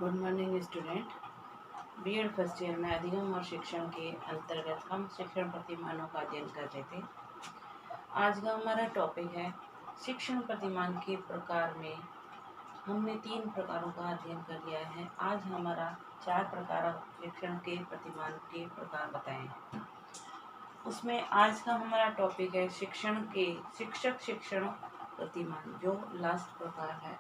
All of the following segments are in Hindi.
Good morning student. B Ed first year में अधिगम और शिक्षण के अंतर्गत हम शिक्षण प्रतिमानों का अध्ययन कर रहे थे। आज का हमारा टॉपिक है शिक्षण प्रतिमान के प्रकार में हमने 3 प्रकारों का अध्ययन कर लिया है। आज हमारा 4 प्रकार शिक्षण के प्रतिमान के प्रकार बताए हैं। उसमें आज का हमारा टॉपिक है शिक्षक शिक्षण प्रतिमान, जो लास्ट प्रकार है।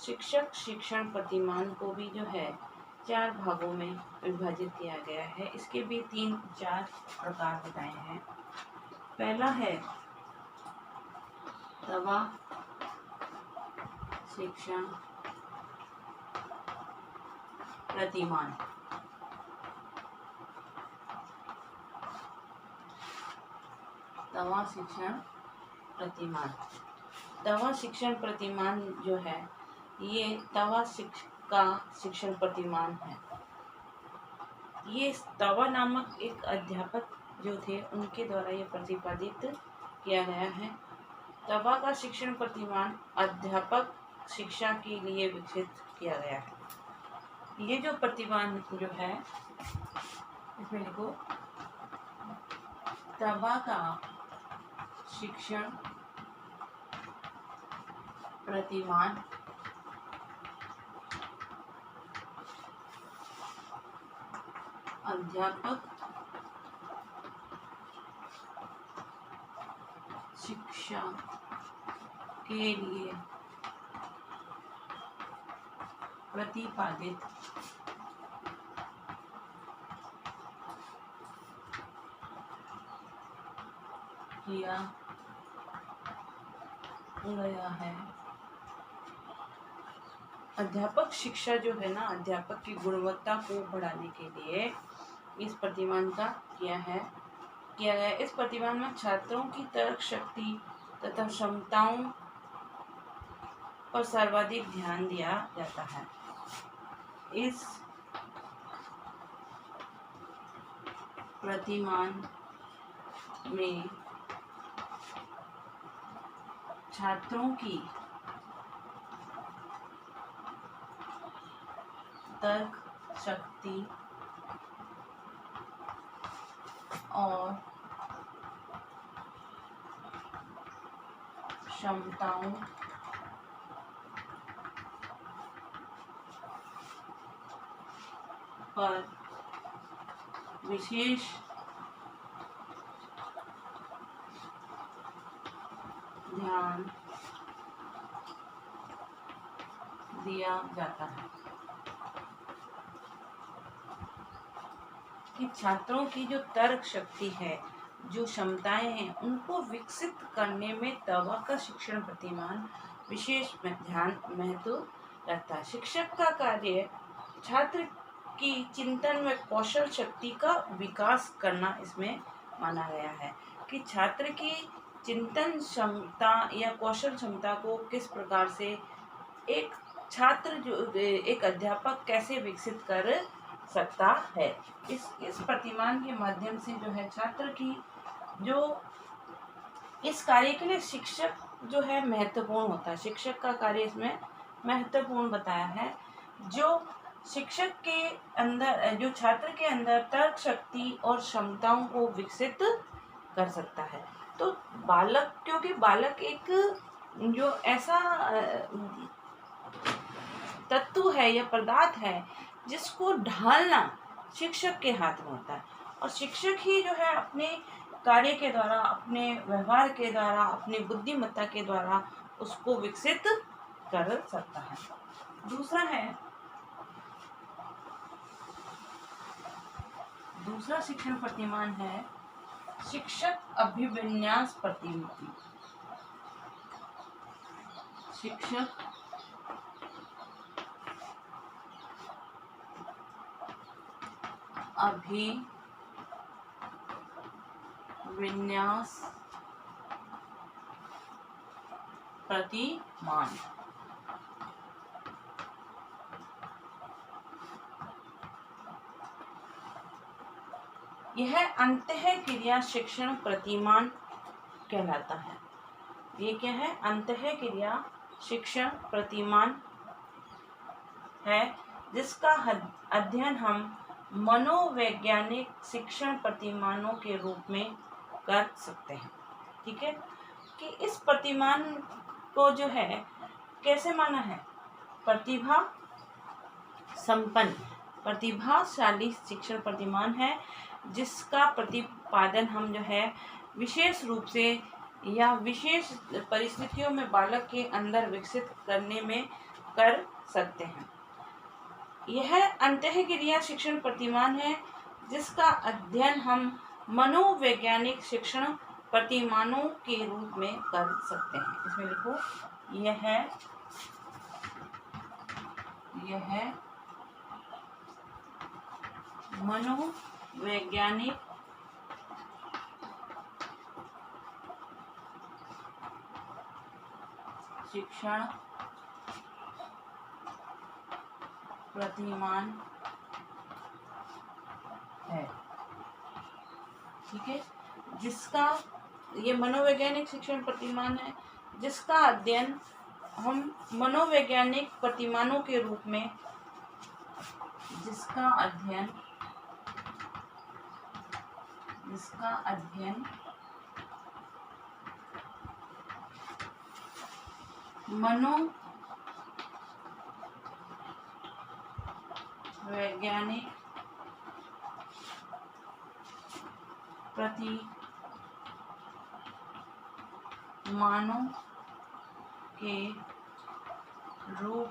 शिक्षक शिक्षण प्रतिमान को भी जो है 4 भागों में विभाजित किया गया है। इसके भी 3-4 प्रकार बताए हैं। पहला है तवा शिक्षण प्रतिमान। तवा शिक्षण प्रतिमान। तवा शिक्षण प्रतिमान जो है, ये तवा का शिक्षण प्रतिमान है। ये तवा नामक एक अध्यापक जो थे, उनके द्वारा ये प्रतिपादित किया गया है। तवा का शिक्षण प्रतिमान अध्यापक शिक्षा के लिए विकसित किया गया है। ये जो प्रतिमान जो है, इसमें लिखो तवा का शिक्षण प्रतिमान अध्यापक शिक्षा के लिए प्रतिपादित किया गया है। अध्यापक शिक्षा जो है ना, अध्यापक की गुणवत्ता को बढ़ाने के लिए इस प्रतिमान का किया गया। इस प्रतिमान में छात्रों की तर्क शक्ति तथा क्षमताओं पर सर्वाधिक ध्यान दिया जाता है। इस प्रतिमान में छात्रों की तर्क शक्ति और क्षमताओं पर विशेष ध्यान दिया जाता है। कि छात्रों की जो तर्क शक्ति है, जो क्षमताएं हैं, उनको विकसित करने में तवा का शिक्षण प्रतिमान विशेष महत्व रखता है। शिक्षक का कार्य छात्र की चिंतन व कौशल शक्ति का विकास करना इसमें माना गया है। कि छात्र की चिंतन क्षमता या कौशल क्षमता को किस प्रकार से एक छात्र एक अध्यापक कैसे विकसित कर सकता है। इस प्रतिमान के माध्यम से जो है छात्र की जो इस कार्य के लिए शिक्षक जो है महत्वपूर्ण होता है। शिक्षक का कार्य इसमें महत्वपूर्ण बताया है। जो शिक्षक के अंदर, जो छात्र के अंदर तर्क शक्ति और क्षमताओं को विकसित कर सकता है। तो बालक, क्योंकि बालक एक जो ऐसा तत्व है या पदार्थ है जिसको ढालना शिक्षक के हाथ में होता है। और शिक्षक ही जो है अपने कार्य के द्वारा, अपने व्यवहार के द्वारा, अपनी बुद्धिमत्ता के द्वारा उसको विकसित कर सकता है। दूसरा शिक्षण प्रतिमान है शिक्षक अभिविन्यास प्रतिमान। शिक्षक अभिविन्यास प्रतिमान। यह अंतःक्रिया शिक्षण प्रतिमान कहलाता है। ये क्या है? अंतःक्रिया शिक्षण प्रतिमान है। जिसका अध्ययन हम मनोवैज्ञानिक शिक्षण प्रतिमानों के रूप में कर सकते हैं। ठीक है, कि इस प्रतिमान को जो है कैसे माना है, प्रतिभा संपन्न प्रतिभाशाली शिक्षण प्रतिमान है, जिसका प्रतिपादन हम जो है विशेष रूप से या विशेष परिस्थितियों में बालक के अंदर विकसित करने में कर सकते हैं। यह अंतःक्रिया शिक्षण प्रतिमान है, जिसका अध्ययन हम मनोवैज्ञानिक शिक्षण प्रतिमानों के रूप में कर सकते हैं। इसमें लिखो, यह मनोवैज्ञानिक शिक्षण प्रतिमान है। ठीक है, जिसका ये मनोवैज्ञानिक शिक्षण प्रतिमान है, जिसका अध्ययन हम मनोवैज्ञानिक प्रतिमानों के रूप में जिसका अध्ययन मनोवैज्ञानिक प्रतिमानों के रूप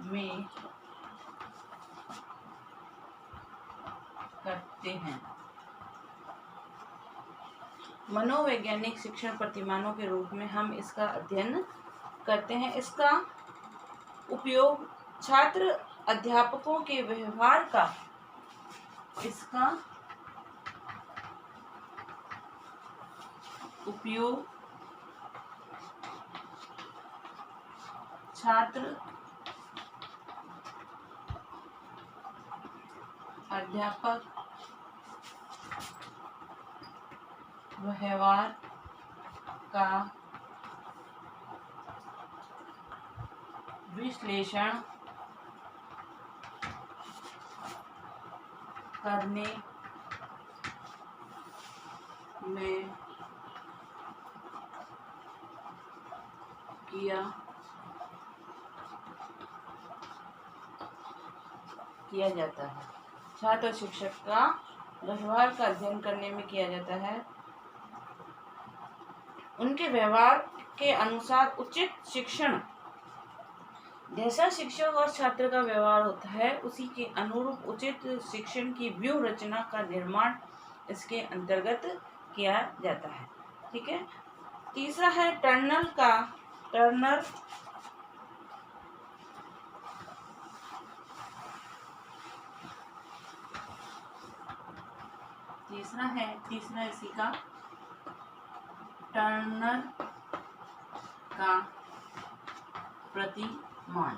में करते हैं। मनोवैज्ञानिक शिक्षण प्रतिमानों के रूप में हम इसका अध्ययन करते हैं। इसका उपयोग छात्र अध्यापकों के व्यवहार का छात्र अध्यापक व्यवहार का विश्लेषण करने में किया जाता है। छात्र और शिक्षक का व्यवहार का अध्ययन करने में किया जाता है। उनके व्यवहार के अनुसार उचित शिक्षण, जैसा शिक्षक और छात्र का व्यवहार होता है उसी के अनुरूप उचित शिक्षण की व्यूह रचना का निर्माण इसके अंतर्गत किया जाता है। ठीक है, तीसरा है टर्नर इसी का टर्नर का प्रतिमान।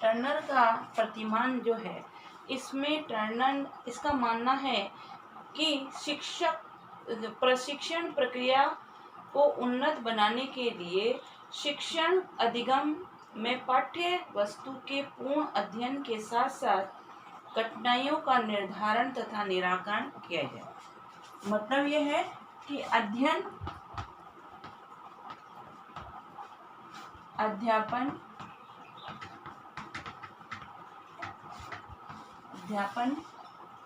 टर्नर का प्रतिमान जो है, इसमें टर्नर इसका मानना है कि प्रशिक्षण प्रक्रिया को उन्नत बनाने के लिए शिक्षण अधिगम में पाठ्य वस्तु के पूर्ण अध्ययन के साथ साथ कठिनाइयों का निर्धारण तथा निराकरण किया जाए। मतलब यह है कि अध्यापन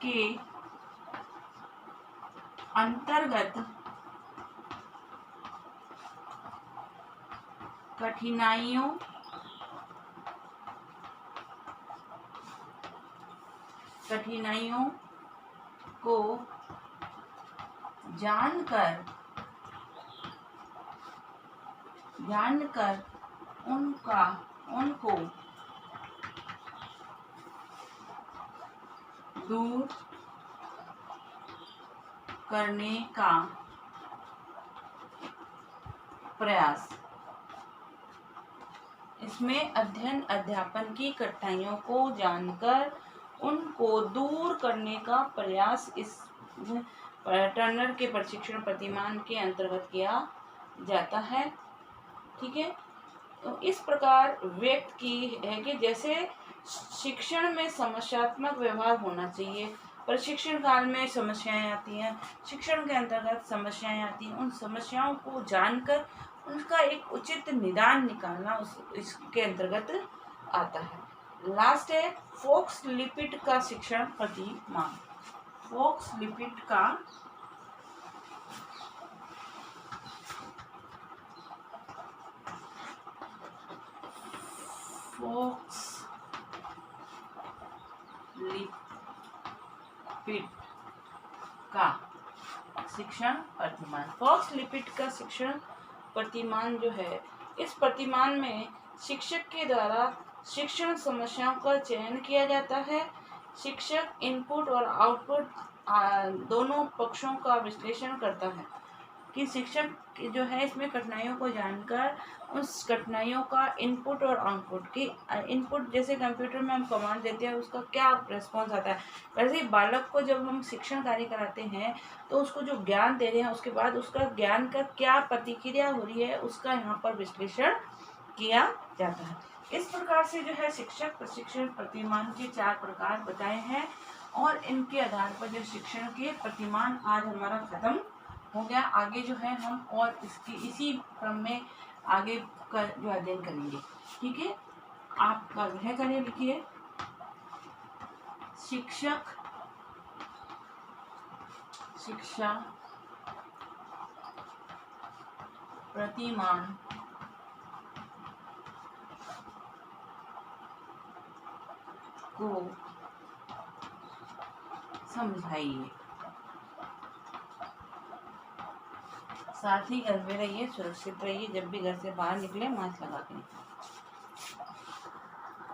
के अंतर्गत कठिनाइयों को जानकर उनको दूर करने का प्रयास। इसमें अध्ययन अध्यापन की कठिनाइयों को जानकर उनको दूर करने का प्रयास इस टर्नर के प्रशिक्षण प्रतिमान के अंतर्गत किया जाता है। ठीक है। तो इस प्रकार व्यक्त की है कि जैसे शिक्षण में समस्यात्मक व्यवहार होना चाहिए, प्रशिक्षण काल में समस्याएं आती हैं, शिक्षण के अंतर्गत समस्याएं आती हैं, उन समस्याओं को जानकर उनका एक उचित निदान निकालना उस इसके अंतर्गत आता है। लास्ट है फोक्स लिपिड का शिक्षण प्रतिमान। फोक्स लिपिड का फोक्स लिपिड का शिक्षण प्रतिमान। फॉक्स लिपिड का शिक्षण प्रतिमान जो है, इस प्रतिमान में शिक्षक के द्वारा शिक्षण समस्याओं का चयन किया जाता है। शिक्षक इनपुट और आउटपुट दोनों पक्षों का विश्लेषण करता है कि शिक्षक जो है इसमें कठिनाइयों को जानकर उस कठिनाइयों का इनपुट और आउटपुट की इनपुट जैसे कंप्यूटर में हम कमांड देते हैं उसका क्या रिस्पॉन्स आता है, वैसे ही बालक को जब हम शिक्षण कार्य कराते हैं तो उसको जो ज्ञान दे रहे हैं उसके बाद उसका ज्ञान का क्या प्रतिक्रिया हो रही है उसका यहाँ पर विश्लेषण किया जाता है। इस प्रकार से जो है शिक्षक प्रशिक्षण प्रतिमान के 4 प्रकार बताए हैं और इनके आधार पर जो शिक्षण के प्रतिमान आज हमारा खत्म हो गया। आगे जो है हम और इसकी इसी क्रम में आगे का जो अध्ययन करेंगे। ठीक है, आपका गृह कार्य लिखिए। शिक्षक शिक्षा प्रतिमान को समझाइए। साथ ही घर में रहिए, सुरक्षित रहिए, जब भी घर से बाहर निकले मास्क लगा के।